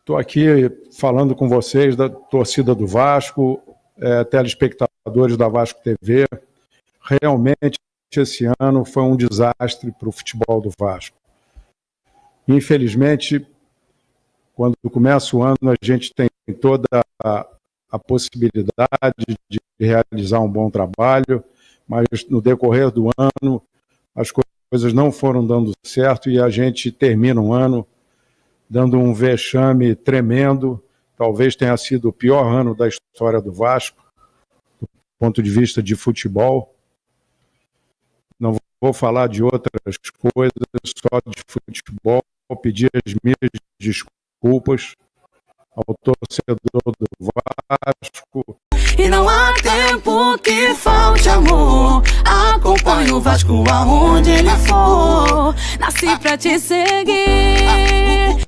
Estou aqui falando com vocês da torcida do Vasco, telespectadores da Vasco TV. Realmente, esse ano foi um desastre para o futebol do Vasco. Infelizmente, quando começa o ano, a gente tem toda a possibilidade de realizar um bom trabalho, mas no decorrer do ano, as coisas não foram dando certo e a gente termina um ano dando um vexame tremendo. Talvez tenha sido o pior ano da história do Vasco, do ponto de vista de futebol. Não vou falar de outras coisas, só de futebol. Vou pedir as minhas desculpas ao torcedor do Vasco. E não há tempo que falte amor. Acompanhe o Vasco aonde ele for. Nasci pra te seguir.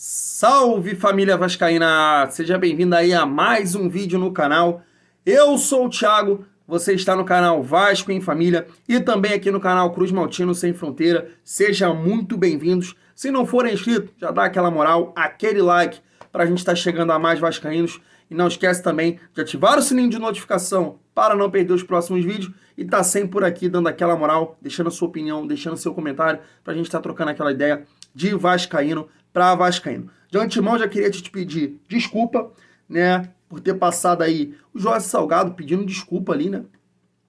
Salve, família vascaína! Seja bem-vindo aí a mais um vídeo no canal. Eu sou o Thiago, você está no canal Vasco em Família e também aqui no canal Cruz Maltino Sem Fronteira. Sejam muito bem-vindos. Se não forem inscritos, já dá aquela moral, aquele like para a gente estar chegando a mais vascaínos. E não esquece também de ativar o sininho de notificação para não perder os próximos vídeos. E tá sempre por aqui dando aquela moral, deixando a sua opinião, deixando seu comentário para a gente estar trocando aquela ideia de vascaíno para vascaíno. De antemão, já queria te pedir desculpa, né, por ter passado aí o Jorge Salgado pedindo desculpa ali, né,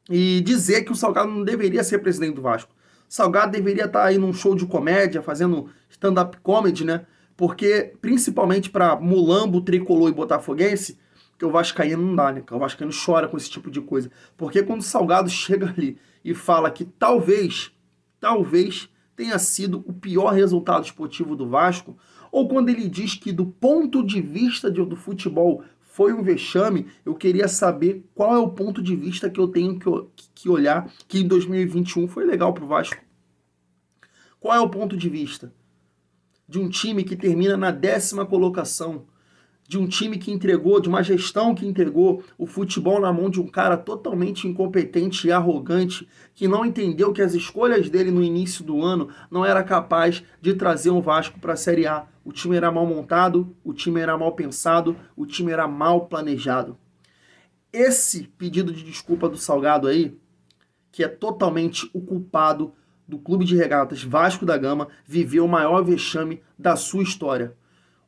e dizer que o Salgado não deveria ser presidente do Vasco. O Salgado deveria estar aí num show de comédia, fazendo stand-up comedy, né, porque principalmente para mulambo, tricolor e botafoguense, que o vascaíno não dá, né, que o vascaíno chora com esse tipo de coisa. Porque quando o Salgado chega ali e fala que talvez tenha sido o pior resultado esportivo do Vasco, ou quando ele diz que do ponto de vista do futebol foi um vexame, eu queria saber qual é o ponto de vista que eu tenho que olhar, que em 2021 foi legal pro Vasco. Qual é o ponto de vista de um time que termina na 10ª colocação, de um time que entregou, de uma gestão que entregou o futebol na mão de um cara totalmente incompetente e arrogante, que não entendeu que as escolhas dele no início do ano não era capaz de trazer um Vasco para a Série A. O time era mal montado, o time era mal pensado, o time era mal planejado. Esse pedido de desculpa do Salgado aí, que é totalmente o culpado do Clube de Regatas Vasco da Gama, viveu o maior vexame da sua história.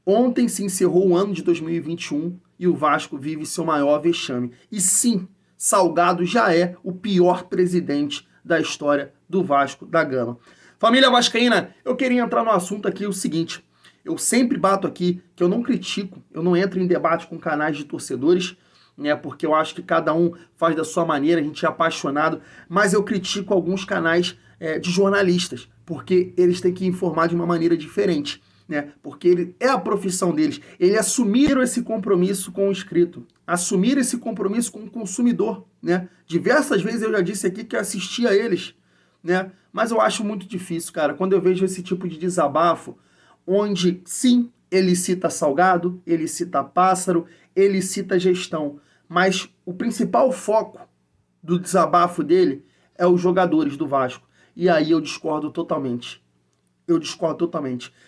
Ontem se encerrou o ano de 2021 e o Vasco vive seu maior vexame. E sim, Salgado já é o pior presidente da história do Vasco da Gama. Família vascaína, eu queria entrar no assunto aqui o seguinte. Eu sempre bato aqui que eu não critico, eu não entro em debate com canais de torcedores, né, porque eu acho que cada um faz da sua maneira, a gente é apaixonado, mas eu critico alguns canais de jornalistas, porque eles têm que informar de uma maneira diferente. Né? Porque é a profissão deles. Eles assumiram esse compromisso com o inscrito, assumiram esse compromisso com o consumidor. Né? Diversas vezes eu já disse aqui que assisti a eles, né? Mas eu acho muito difícil, cara, quando eu vejo esse tipo de desabafo, onde sim, ele cita Salgado, ele cita Pássaro, ele cita gestão, mas o principal foco do desabafo dele é os jogadores do Vasco. E aí eu discordo totalmente.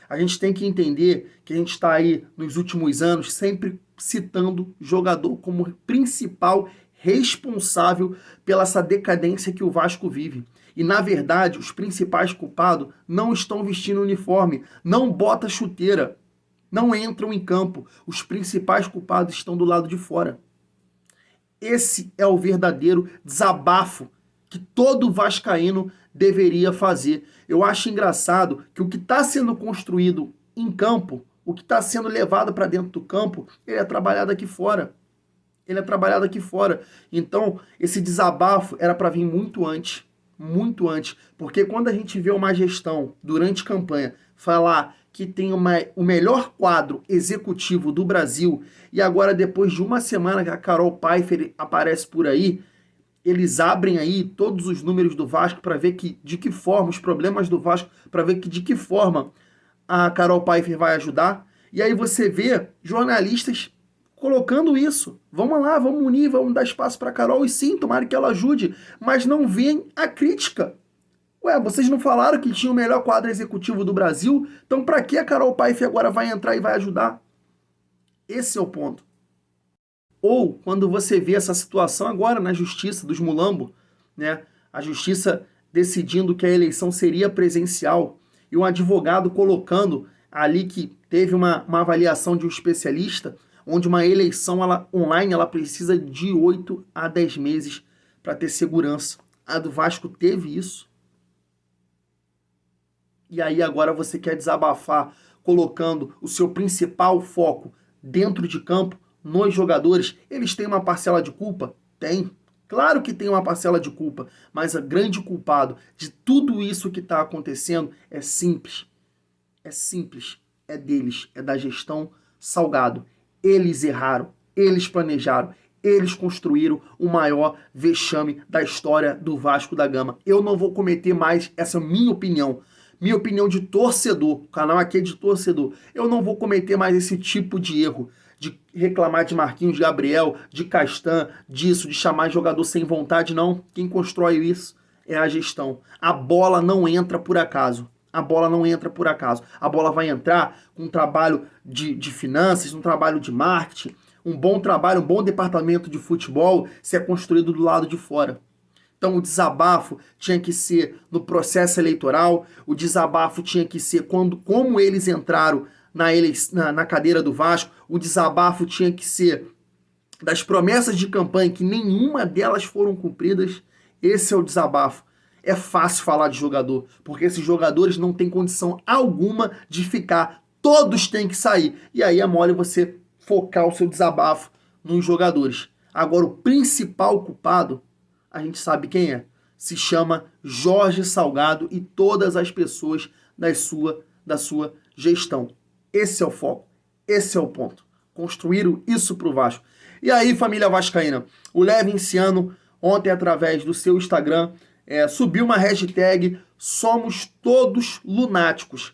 A gente tem que entender que a gente está aí nos últimos anos sempre citando jogador como principal responsável pela essa decadência que o Vasco vive. E na verdade, os principais culpados não estão vestindo uniforme, não botam chuteira, não entram em campo. Os principais culpados estão do lado de fora. Esse é o verdadeiro desabafo que todo vascaíno deveria fazer. Eu acho engraçado que o que está sendo construído em campo, o que está sendo levado para dentro do campo, ele é trabalhado aqui fora. Então, esse desabafo era para vir muito antes, porque quando a gente vê uma gestão durante campanha falar que tem o melhor quadro executivo do Brasil e agora depois de uma semana que a Carol Pfeiffer aparece por aí, eles abrem aí todos os números do Vasco para ver de que forma, os problemas do Vasco, para ver de que forma a Carol Pfeiffer vai ajudar. E aí você vê jornalistas colocando isso. Vamos lá, vamos unir, vamos dar espaço para a Carol. E sim, tomara que ela ajude, mas não vem a crítica. Ué, vocês não falaram que tinha o melhor quadro executivo do Brasil? Então pra que a Carol Paife agora vai entrar e vai ajudar? Esse é o ponto. Ou quando você vê essa situação agora na justiça dos Mulambo, né? A justiça decidindo que a eleição seria presencial e um advogado colocando ali que teve uma avaliação de um especialista, onde uma eleição online ela precisa de 8 a 10 meses para ter segurança. A do Vasco teve isso. E aí agora você quer desabafar colocando o seu principal foco dentro de campo, nos jogadores. Eles têm uma parcela de culpa? Tem. Claro que tem uma parcela de culpa, mas o grande culpado de tudo isso que está acontecendo é simples. É simples. É deles, é da gestão Salgado. Eles erraram, eles planejaram, eles construíram o maior vexame da história do Vasco da Gama. Eu não vou cometer mais, essa é a minha opinião de torcedor, o canal aqui é de torcedor. Eu não vou cometer mais esse tipo de erro, de reclamar de Marquinhos Gabriel, de Castan, disso, de chamar jogador sem vontade, não. Quem constrói isso é a gestão. A bola não entra por acaso. A bola não entra por acaso. A bola vai entrar com um trabalho de finanças, um trabalho de marketing, um bom trabalho, um bom departamento de futebol, se é construído do lado de fora. Então o desabafo tinha que ser no processo eleitoral, o desabafo tinha que ser como eles entraram na cadeira do Vasco, o desabafo tinha que ser das promessas de campanha, que nenhuma delas foram cumpridas. Esse é o desabafo. É fácil falar de jogador, porque esses jogadores não têm condição alguma de ficar, todos têm que sair. E aí é mole você focar o seu desabafo nos jogadores. Agora o principal culpado, a gente sabe quem é. Se chama Jorge Salgado e todas as pessoas da sua gestão. Esse é o foco. Esse é o ponto. Construíram isso pro Vasco. E aí, família vascaína, o Levinciano, ontem, através do seu Instagram, subiu uma hashtag Somos Todos Lunáticos.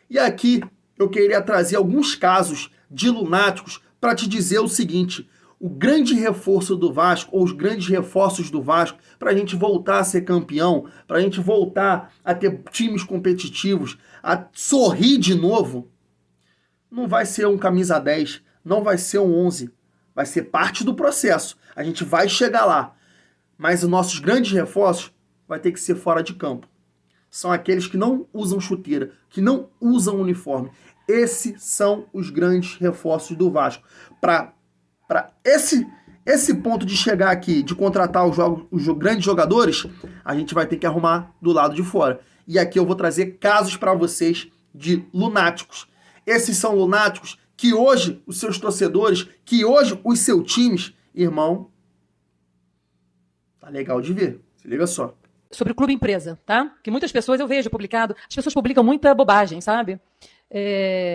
E aqui eu queria trazer alguns casos de lunáticos para te dizer o seguinte: o grande reforço do Vasco, ou os grandes reforços do Vasco, para a gente voltar a ser campeão, para a gente voltar a ter times competitivos, a sorrir de novo, não vai ser um camisa 10, não vai ser um 11, vai ser parte do processo. A gente vai chegar lá, mas os nossos grandes reforços vai ter que ser fora de campo. São aqueles que não usam chuteira, que não usam uniforme. Esses são os grandes reforços do Vasco. Para esse ponto de chegar aqui, de contratar os grandes jogadores, a gente vai ter que arrumar do lado de fora. E aqui eu vou trazer casos para vocês de lunáticos. Esses são lunáticos que hoje os seus torcedores, que hoje os seus times, irmão, tá legal de ver. Se liga só. Sobre o clube empresa, tá? Que muitas pessoas eu vejo publicado, as pessoas publicam muita bobagem, sabe?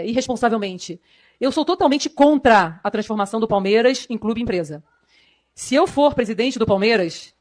Irresponsavelmente. Eu sou totalmente contra a transformação do Palmeiras em clube empresa. Se eu for presidente do Palmeiras,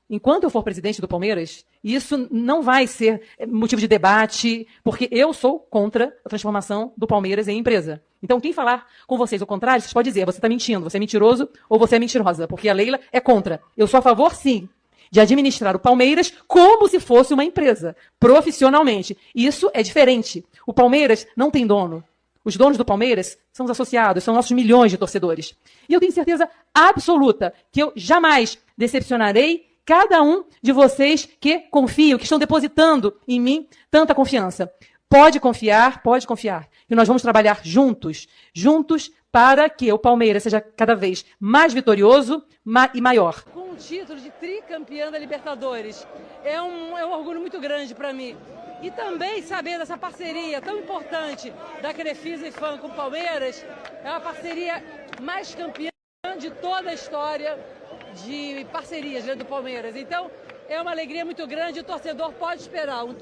enquanto eu for presidente do Palmeiras, isso não vai ser motivo de debate, porque eu sou contra a transformação do Palmeiras em empresa. Então, quem falar com vocês o contrário, vocês podem dizer, você está mentindo, você é mentiroso ou você é mentirosa, porque a Leila é contra. Eu sou a favor, sim, de administrar o Palmeiras como se fosse uma empresa, profissionalmente. Isso é diferente. O Palmeiras não tem dono. Os donos do Palmeiras são os associados, são nossos milhões de torcedores. E eu tenho certeza absoluta que eu jamais decepcionarei cada um de vocês que confiam, que estão depositando em mim tanta confiança. Pode confiar, e nós vamos trabalhar juntos para que o Palmeiras seja cada vez mais vitorioso e maior. Com o título de tricampeã da Libertadores, é um orgulho muito grande para mim. E também saber dessa parceria tão importante da Crefisa e Fã com o Palmeiras, é uma parceria mais campeã de toda a história de parcerias do Palmeiras. Então, é uma alegria muito grande, o torcedor pode esperar um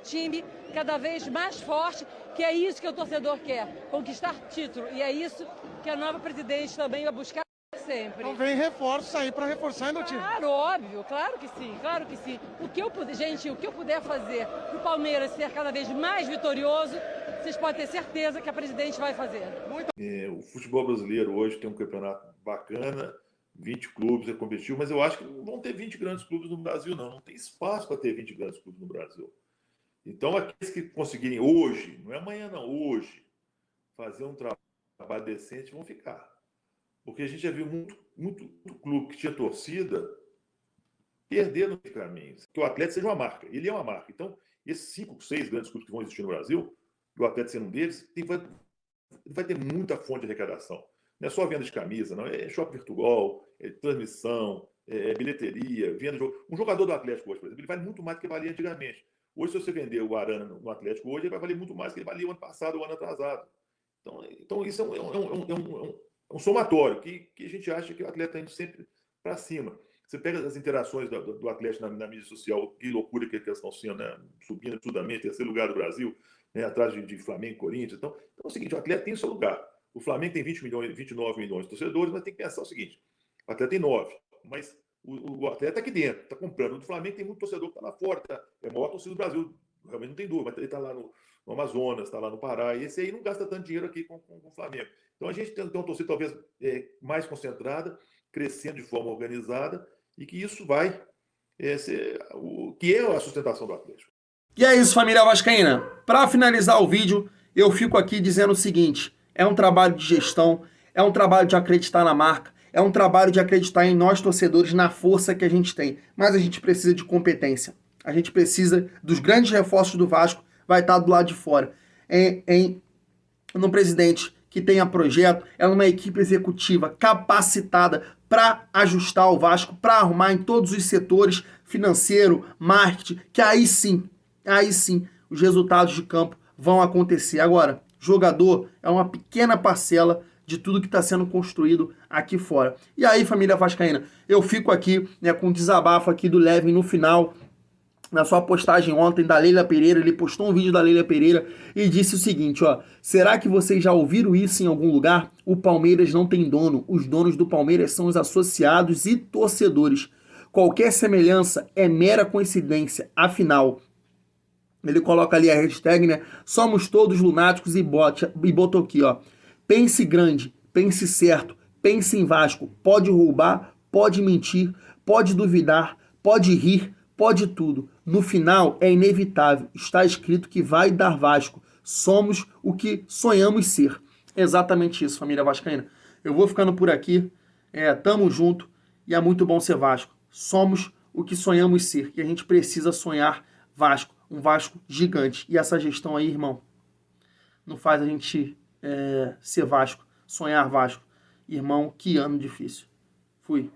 time cada vez mais forte, que é isso que o torcedor quer, conquistar título. E é isso que a nova presidente também vai buscar sempre. Então vem reforços aí para reforçar no time. Claro, óbvio, claro que sim, claro que sim. O que eu puder fazer para o Palmeiras ser cada vez mais vitorioso, vocês podem ter certeza que a presidente vai fazer. O futebol brasileiro hoje tem um campeonato bacana, 20 clubes, é competitivo, mas eu acho que não vão ter 20 grandes clubes no Brasil, não. Não tem espaço para ter 20 grandes clubes no Brasil. Então, aqueles que conseguirem hoje, não é amanhã não, hoje, fazer um trabalho decente vão ficar. Porque a gente já viu muito clube que tinha torcida perder no caminho. Que o Atlético seja uma marca. Ele é uma marca. Então, esses 5, 6 grandes clubes que vão existir no Brasil, e o Atlético sendo um deles, vai ter muita fonte de arrecadação. Não é só venda de camisa, não. É shopping virtual, é transmissão, é bilheteria, venda de jogo. Um jogador do Atlético hoje, por exemplo, ele vale muito mais do que valia antigamente. Hoje, se você vender o Arana no Atlético hoje, ele vai valer muito mais do que ele valia o ano passado, o ano atrasado. Então isso é um somatório que a gente acha que o atleta está indo sempre para cima. Você pega as interações do Atlético na mídia social, que loucura que eles estão sendo, né? Subindo absurdamente, terceiro lugar do Brasil, né? Atrás de Flamengo e Corinthians. Então é o seguinte, o atleta tem o seu lugar. O Flamengo tem 29 milhões de torcedores, mas tem que pensar o seguinte, o atleta tem 9, mas o atleta está aqui dentro, está comprando. O Flamengo tem muito torcedor que está lá fora, é a maior torcida do Brasil, realmente não tem dúvida, mas ele está lá no Amazonas, está lá no Pará, e esse aí não gasta tanto dinheiro aqui com o Flamengo. Então a gente tem uma torcida talvez mais concentrada, crescendo de forma organizada, e que isso vai ser o que é a sustentação do Atlético. E é isso, família vascaína. Para finalizar o vídeo, eu fico aqui dizendo o seguinte, é um trabalho de gestão, é um trabalho de acreditar na marca, é um trabalho de acreditar em nós torcedores, na força que a gente tem, mas a gente precisa de competência, a gente precisa dos grandes reforços do Vasco, vai estar do lado de fora, num presidente que tenha projeto, é uma equipe executiva capacitada para ajustar o Vasco, para arrumar em todos os setores, financeiro, marketing, que aí sim, os resultados de campo vão acontecer. Agora, jogador é uma pequena parcela de tudo que está sendo construído aqui fora. E aí, família vascaína, eu fico aqui, né, com um desabafo aqui do Levin no final, na sua postagem ontem da Leila Pereira. Ele postou um vídeo da Leila Pereira e disse o seguinte, ó: será que vocês já ouviram isso em algum lugar? O Palmeiras não tem dono, os donos do Palmeiras são os associados e torcedores. Qualquer semelhança é mera coincidência, afinal... Ele coloca ali a hashtag, né? Somos todos lunáticos e botou aqui, ó: pense grande, pense certo, pense em Vasco. Pode roubar, pode mentir, pode duvidar, pode rir, pode tudo. No final é inevitável. Está escrito que vai dar Vasco. Somos o que sonhamos ser. Exatamente isso, família vascaína. Eu vou ficando por aqui. Tamo junto e é muito bom ser Vasco. Somos o que sonhamos ser. E a gente precisa sonhar Vasco. Um Vasco gigante. E essa gestão aí, irmão, não faz a gente ser Vasco, sonhar Vasco. Irmão, que ano difícil. Fui.